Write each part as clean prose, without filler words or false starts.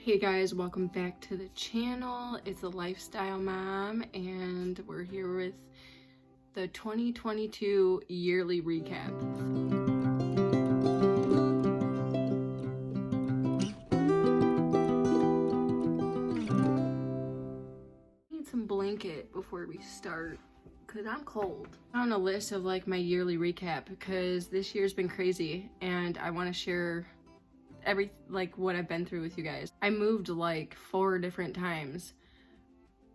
Hey guys, welcome back to the channel. It's a lifestyle mom and we're here with the 2022 yearly recap. I need some blanket before we start because I'm cold. I'm on a list of like my yearly recap because this year's been crazy and I want to share what I've been through with you guys. I moved like 4 different times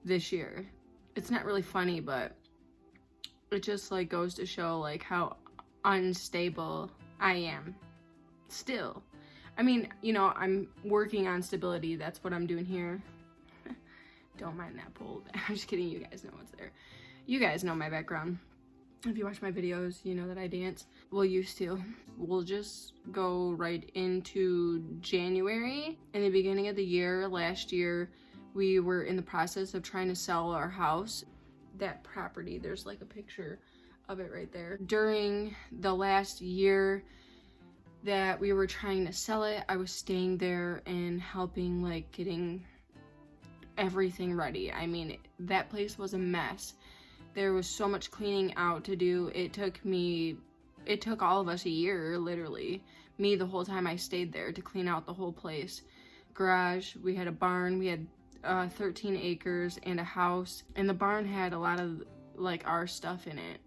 this year. It's not really funny, but it just like goes to show like how unstable I am still. I mean, you know, I'm working on stability. That's what I'm doing here. Don't mind that pole. I'm just kidding. You guys know what's there. You guys know my background. If you watch my videos, you know that I dance. Well, used to. We'll just go right into January. In the beginning of the year, last year, we were in the process of trying to sell our house. That property, there's like a picture of it right there. During the last year that we were trying to sell it, I was staying there and helping like getting everything ready. I mean, that place was a mess. There was so much cleaning out to do. It took all of us a year, literally. Me, the whole time I stayed there to clean out the whole place. Garage, we had a barn, we had 13 acres and a house. And the barn had a lot of like our stuff in it.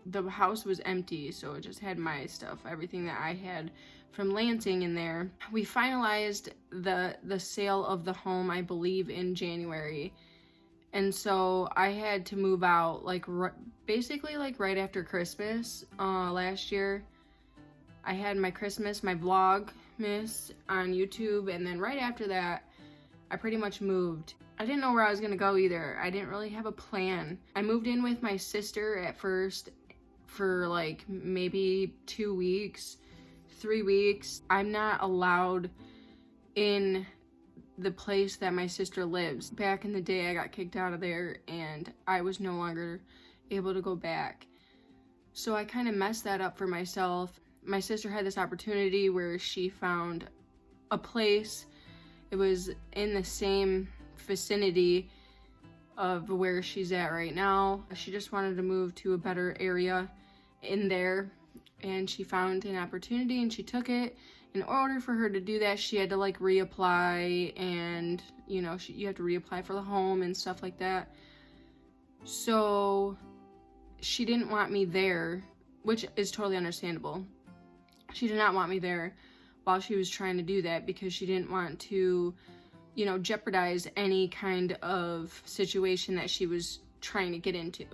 The house was empty, so it just had my stuff, everything that I had from Lansing in there. We finalized the sale of the home, I believe, in January. And so I had to move out like basically like right after Christmas last year. I had my Christmas, my Vlogmas on YouTube, and then right after that, I pretty much moved. I didn't know where I was gonna go either. I didn't really have a plan. I moved in with my sister at first for like maybe 2 weeks, 3 weeks. I'm not allowed in the place that my sister lives. Back in the day, I got kicked out of there and I was no longer able to go back. So I kind of messed that up for myself. My sister had this opportunity where she found a place. It was in the same vicinity of where she's at right now. She just wanted to move to a better area in there, and she found an opportunity and she took it. In order for her to do that, she had to like reapply, and you know, you have to reapply for the home and stuff like that. So she didn't want me there, which is totally understandable. She did not want me there while she was trying to do that because she didn't want to, you know, jeopardize any kind of situation that she was trying to get into.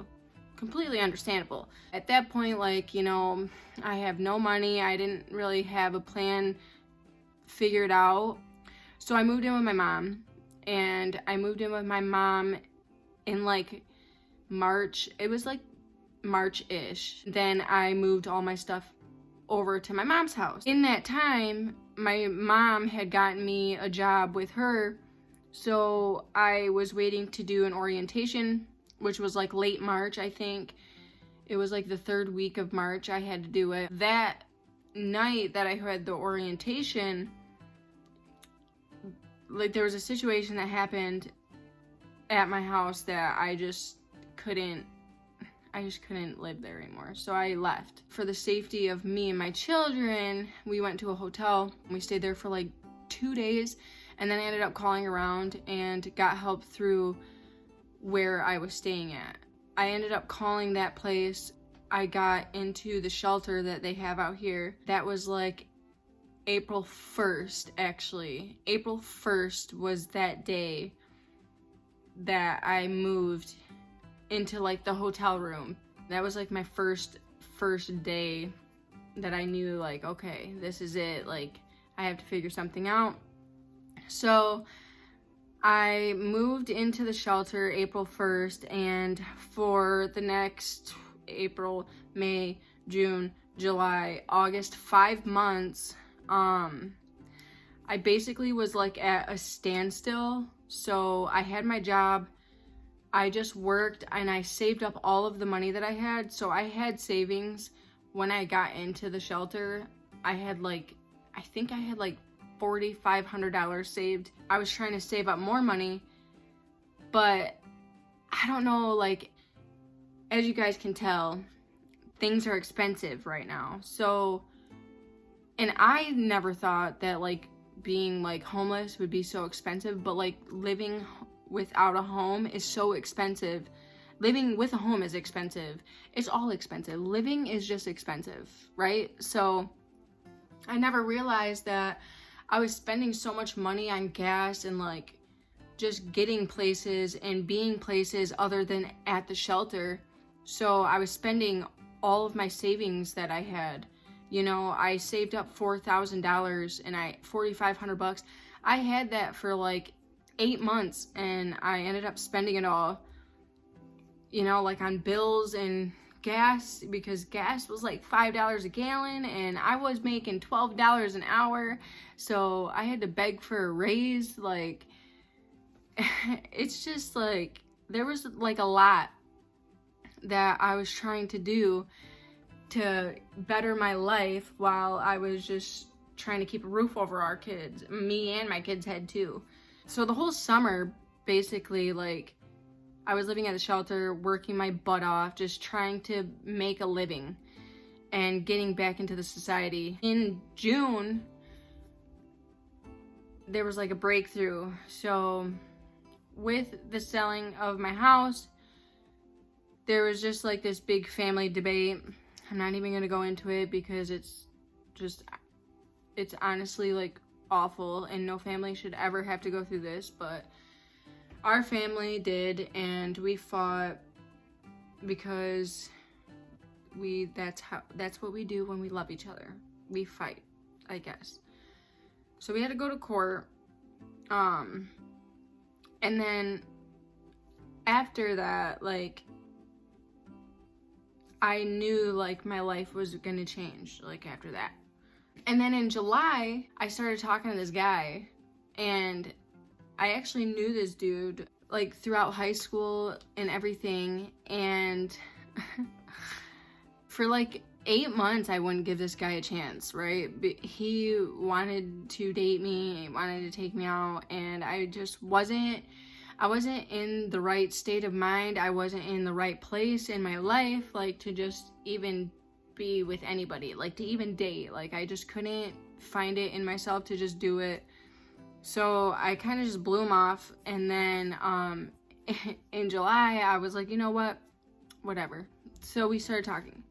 Completely understandable. At that point, like, you know, I have no money. I didn't really have a plan figured out. So I moved in with my mom, and I moved in with my mom in like March. It was like March-ish. Then I moved all my stuff over to my mom's house. In that time, my mom had gotten me a job with her. So I was waiting to do an orientation, which was like late March, I think. It was like the 3rd week of March I had to do it. That night that I had the orientation, like there was a situation that happened at my house that I just couldn't live there anymore. So I left. For the safety of me and my children, we went to a hotel. We stayed there for like 2 days, and then I ended up calling around and got help through where I was staying at. I ended up calling that place. I got into the shelter that they have out here. That was like April 1st, actually. April 1st was that day that I moved into like the hotel room. That was like my first day that I knew like, okay, this is it. Like, I have to figure something out. So I moved into the shelter April 1st, and for the next April, May, June, July, August, 5 months, I basically was like at a standstill. So I had my job, I just worked, and I saved up all of the money that I had. So I had savings when I got into the shelter. I think I had like $4,500 saved. I was trying to save up more money, but I don't know, like, as you guys can tell, things are expensive right now. So, and I never thought that, like, being, like, homeless would be so expensive, but, like, living without a home is so expensive. Living with a home is expensive. It's all expensive. Living is just expensive, right? So I never realized that I was spending so much money on gas and, like, just getting places and being places other than at the shelter. So I was spending all of my savings that I had. You know, I saved up $4,000 and $4,500. I had that for like 8 months and I ended up spending it all, you know, like on bills and gas, because gas was like $5 a gallon and I was making $12 an hour. So I had to beg for a raise. Like, it's just like, there was like a lot that I was trying to do to better my life while I was just trying to keep a roof over our kids. Me and my kids had too. So the whole summer, basically, like, I was living at the shelter, working my butt off, just trying to make a living and getting back into the society. In June, there was like a breakthrough. So with the selling of my house, there was just like this big family debate. I'm not even gonna go into it because it's honestly like awful and no family should ever have to go through this, but our family did, and we fought because that's what we do when we love each other. We fight, I guess. So we had to go to court, and then after that, like, I knew like my life was gonna change, like, after that. And then in July, I started talking to this guy, and I actually knew this dude like throughout high school and everything, and for like 8 months I wouldn't give this guy a chance, right? But he wanted to date me, he wanted to take me out, and I just wasn't in the right state of mind. I wasn't in the right place in my life, like, to just even be with anybody, like to even date. Like, I just couldn't find it in myself to just do it. So I kind of just blew him off. And then in July, I was like, you know what? Whatever. So we started talking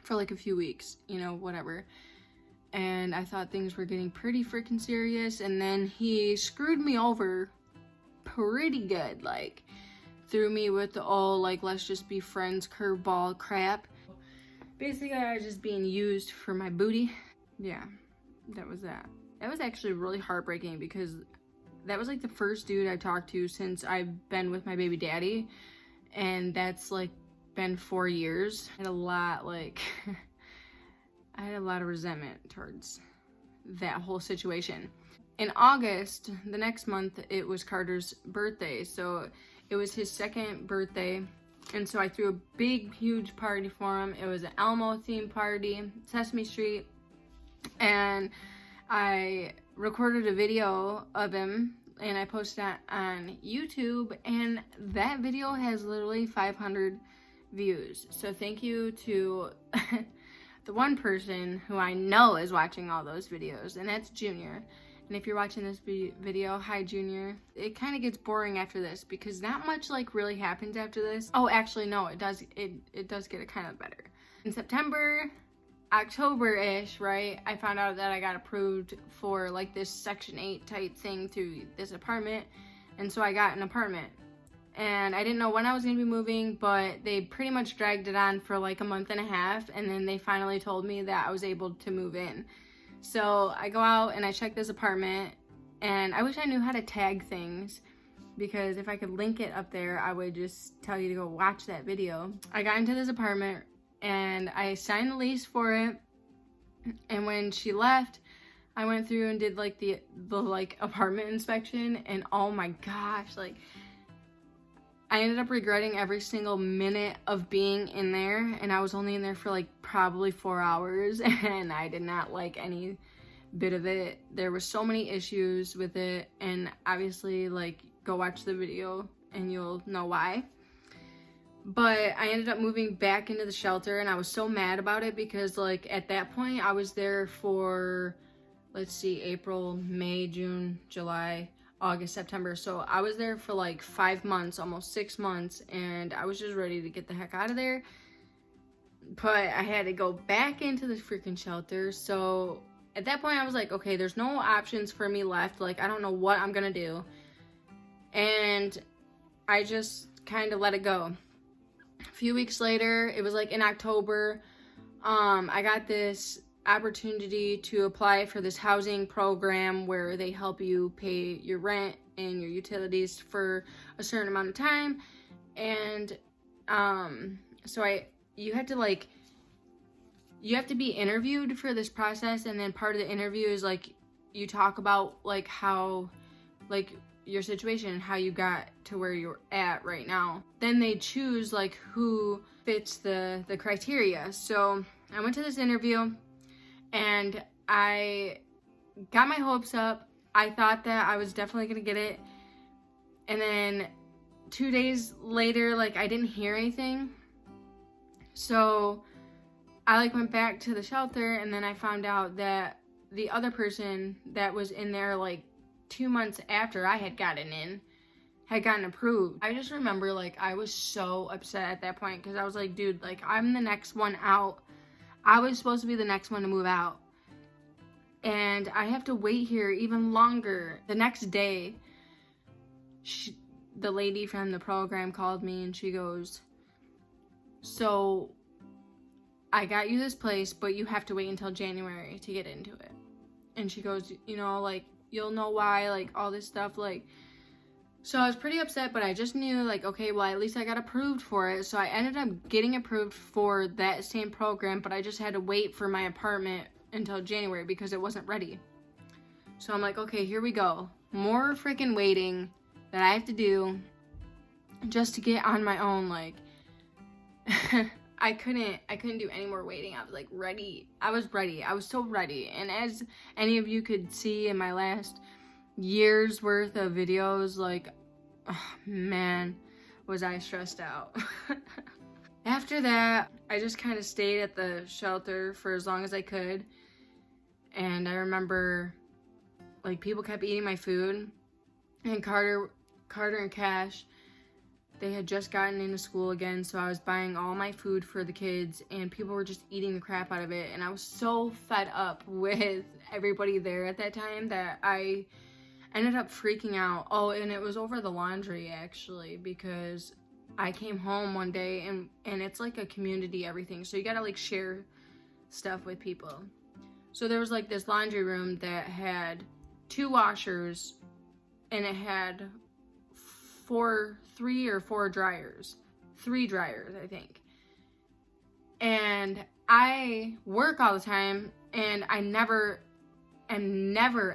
for like a few weeks, you know, whatever. And I thought things were getting pretty freaking serious. And then he screwed me over pretty good, like threw me with the all like, let's just be friends curveball crap. Basically, I was just being used for my booty. Yeah, that was that. That was actually really heartbreaking because that was like the first dude I talked to since I've been with my baby daddy, and that's like been 4 years. I had a lot, like, I had a lot of resentment towards that whole situation. In August, the next month, it was Carter's birthday. So it was his second birthday. And so I threw a big, huge party for him. It was an Elmo themed party, Sesame Street. And I recorded a video of him and I posted it on YouTube. And that video has literally 500 views. So thank you to the one person who I know is watching all those videos, and that's Junior. And if you're watching this video, hi Junior. It kind of gets boring after this because not much like really happens after this. Oh, actually no, it does get kind of better. In September, October-ish, right, I found out that I got approved for like this Section 8 type thing through this apartment. And so I got an apartment. And I didn't know when I was going to be moving, but they pretty much dragged it on for like a month and a half. And then they finally told me that I was able to move in. So I go out and I check this apartment, and I wish I knew how to tag things, because if I could link it up there, I would just tell you to go watch that video. I got into this apartment and I signed the lease for it. And when she left, I went through and did like the like apartment inspection, and oh my gosh, like, I ended up regretting every single minute of being in there, and I was only in there for like probably 4 hours, and I did not like any bit of it. There were so many issues with it, and obviously, like, go watch the video and you'll know why. But I ended up moving back into the shelter, and I was so mad about it because, like, at that point I was there for, let's see, April, May, June, July, August, September. So I was there for like 5 months, almost 6 months, and I was just ready to get the heck out of there. But I had to go back into the freaking shelter. So at that point I was like, okay, there's no options for me left. Like, I don't know what I'm gonna do. And I just kind of let it go. A few weeks later, it was like in October, I got this opportunity to apply for this housing program where they help you pay your rent and your utilities for a certain amount of time. And you have to be interviewed for this process, and then part of the interview is like you talk about like how, like, your situation and how you got to where you're at right now. Then they choose like who fits the criteria. So I went to this interview and I got my hopes up. I thought that I was definitely gonna get it. And then 2 days later, like, I didn't hear anything. So I like went back to the shelter, and then I found out that the other person that was in there like 2 months after I had gotten in had gotten approved. I just remember, like, I was so upset at that point because I was like, dude, like, I'm the next one out. I was supposed to be the next one to move out, and I have to wait here even longer. The next day, the lady from the program called me and she goes, so I got you this place, but you have to wait until January to get into it. And she goes, you know, like, you'll know why, like, all this stuff, like. So I was pretty upset, but I just knew, like, okay, well, at least I got approved for it. So I ended up getting approved for that same program, but I just had to wait for my apartment until January because it wasn't ready. So I'm like, okay, here we go. More freaking waiting that I have to do just to get on my own, like. I couldn't do any more waiting. I was like ready. I was ready. I was so ready. And as any of you could see in my last year's worth of videos, like, oh, man, was I stressed out. After that, I just kind of stayed at the shelter for as long as I could. And I remember, like, people kept eating my food. And Carter and Cash, they had just gotten into school again, so I was buying all my food for the kids, and people were just eating the crap out of it. And I was so fed up with everybody there at that time that I ended up freaking out. Oh, and it was over the laundry, actually, because I came home one day, and it's like a community everything, so you gotta, like, share stuff with people. So there was, like, this laundry room that had 2 washers, and it had 3 or 4 dryers. 3 dryers, I think. And I work all the time, and I am never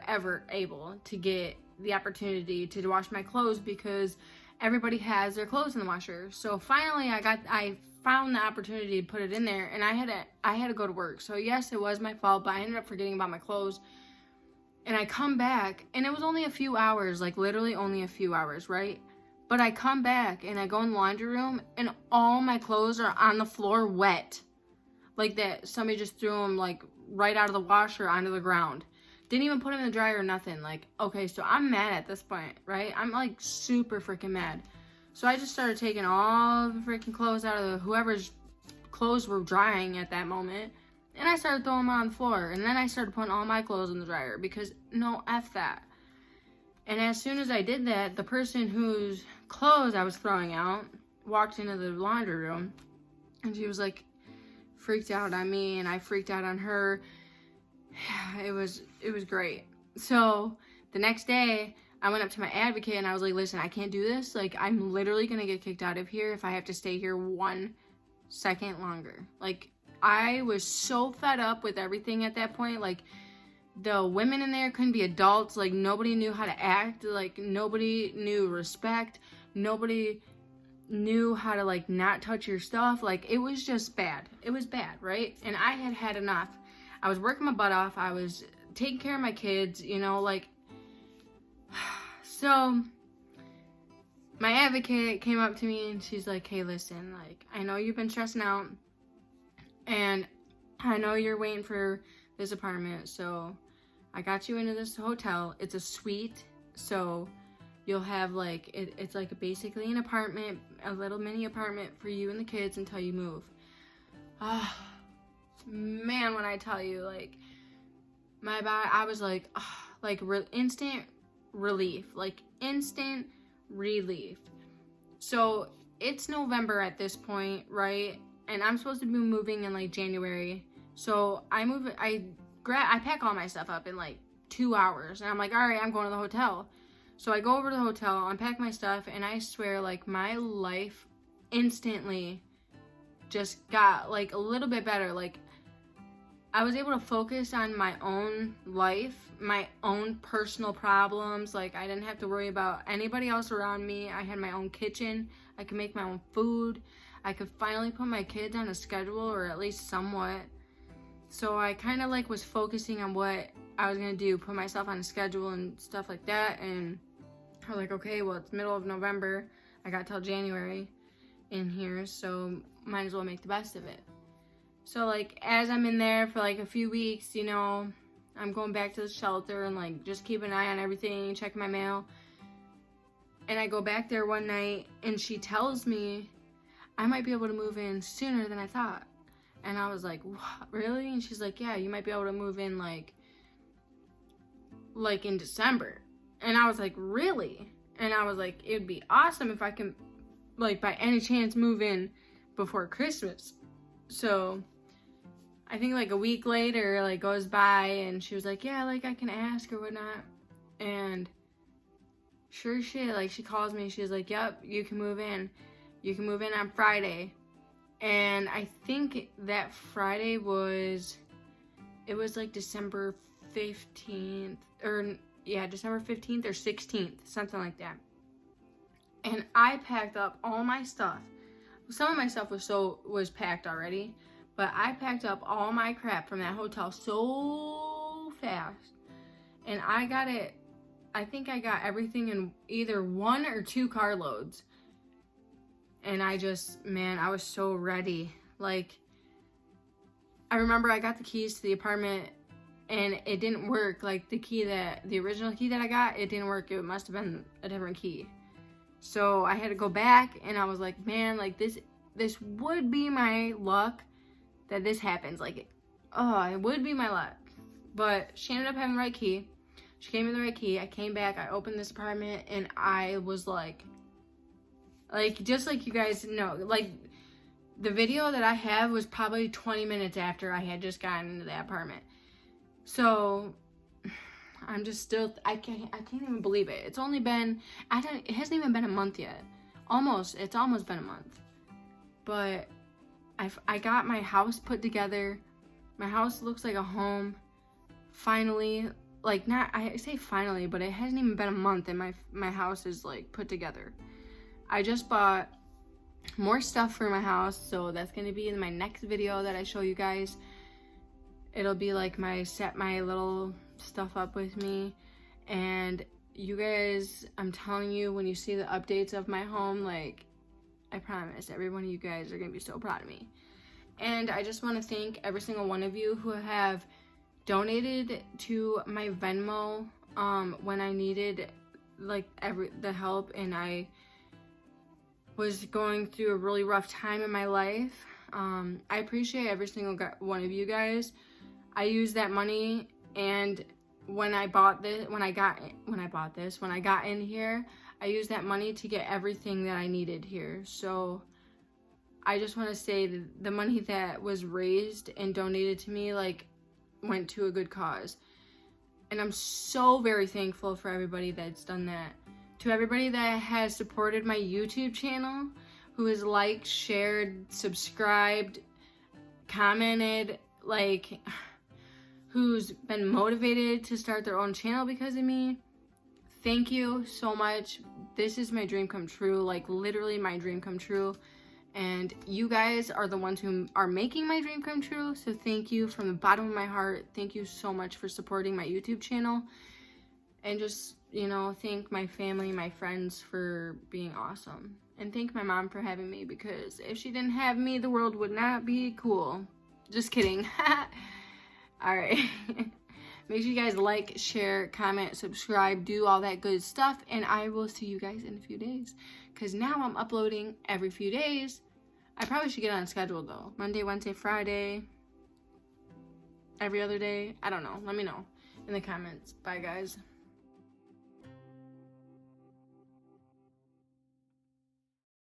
ever able to get the opportunity to wash my clothes because everybody has their clothes in the washer. So finally I found the opportunity to put it in there, and I had to go to work. So yes, it was my fault, but I ended up forgetting about my clothes. And I come back, and it was only a few hours, like literally only a few hours, right? But I come back and I go in the laundry room, and all my clothes are on the floor wet. Like that somebody just threw them, like, right out of the washer onto the ground. Didn't even put them in the dryer or nothing. Like, okay, so I'm mad at this point, right? I'm like super freaking mad. So I just started taking all the freaking clothes out of whoever's clothes were drying at that moment. And I started throwing them on the floor. And then I started putting all my clothes in the dryer because no, F that. And as soon as I did that, the person whose clothes I was throwing out walked into the laundry room, and she was like freaked out on me, and I freaked out on her. It was great. So the next day I went up to my advocate and I was like, listen, I can't do this. Like, I'm literally gonna get kicked out of here if I have to stay here 1 second longer. Like, I was so fed up with everything at that point. Like, the women in there couldn't be adults. Like, nobody knew how to act. Like, nobody knew respect. Nobody knew how to, like, not touch your stuff. Like, it was just bad. It was bad, right? And I had had enough. I was working my butt off. I was taking care of my kids, you know, like, so my advocate came up to me and she's like, hey, listen, like, I know you've been stressing out and I know you're waiting for this apartment, so I got you into this hotel. It's a suite, so you'll have like, it's like basically an apartment, a little mini apartment for you and the kids until you move. Ah, man, when I tell you, like, my body, I was like, like instant relief, like instant relief. So it's November at this point, right? And I'm supposed to be moving in like January. So I pack all my stuff up in like 2 hours, and I'm like, all right, I'm going to the hotel. So I go over to the hotel, unpack my stuff, and I swear, like, my life instantly just got like a little bit better. Like, I was able to focus on my own life, my own personal problems. Like, I didn't have to worry about anybody else around me. I had my own kitchen. I could make my own food. I could finally put my kids on a schedule, or at least somewhat. So I kind of like was focusing on what I was gonna do, put myself on a schedule and stuff like that. And I was like, okay, well, it's middle of November. I got till January in here, so might as well make the best of it. So like, as I'm in there for like a few weeks, you know, I'm going back to the shelter and like just keep an eye on everything, checking my mail. And I go back there one night and she tells me I might be able to move in sooner than I thought. And I was like, what, really? And she's like, yeah, you might be able to move in like in December. And I was like, really? And I was like, it'd be awesome if I can, like, by any chance move in before Christmas. So I think like a week later, like, goes by and she was like, yeah, like, I can ask or whatnot. And sure shit, like, she calls me, she's like, yep, you can move in. You can move in on Friday. And I think that Friday was like December 15th, or yeah, December 15th or 16th, something like that. And I packed up all my stuff. Some of my stuff was packed already, but I packed up all my crap from that hotel so fast. And I think I got everything in either 1 or 2 carloads. And I was so ready. Like, I remember I got the keys to the apartment and it didn't work. Like, the original key that I got, it didn't work. It must have been a different key. So I had to go back and I was like, man, like, this would be my luck that this happens. Like, it would be my luck. But she ended up having the right key. She gave me the right key. I came back, I opened this apartment, and I was like, just like you guys know, like, the video that I have was probably 20 minutes after I had just gotten into that apartment. So I'm just still, I can't even believe it. It's only been, it hasn't even been a month yet. It's almost been a month. But I got my house put together. My house looks like a home. Finally, like, not, I say finally, but it hasn't even been a month and my house is like put together. I just bought more stuff for my house, so that's going to be in my next video that I show you guys. It'll be like set my little stuff up with me. And you guys, I'm telling you, when you see the updates of my home, like, I promise every one of you guys are going to be so proud of me. And I just want to thank every single one of you who have donated to my Venmo when I needed like the help, and I was going through a really rough time in my life. I appreciate every single one of you guys. I used that money, and when I got in here, I used that money to get everything that I needed here. So I just want to say that the money that was raised and donated to me, like, went to a good cause. And I'm so very thankful for everybody that's done that. To everybody that has supported my YouTube channel, who has liked, shared, subscribed, commented, like, who's been motivated to start their own channel because of me, thank you so much. This is my dream come true, like, literally my dream come true. And you guys are the ones who are making my dream come true. So thank you from the bottom of my heart. Thank you so much for supporting my YouTube channel. And just, you know, thank my family, my friends for being awesome. And thank my mom for having me, because if she didn't have me, the world would not be cool. Just kidding. Alright. Make sure you guys like, share, comment, subscribe, do all that good stuff. And I will see you guys in a few days. Because now I'm uploading every few days. I probably should get on a schedule though. Monday, Wednesday, Friday. Every other day. I don't know. Let me know in the comments. Bye guys.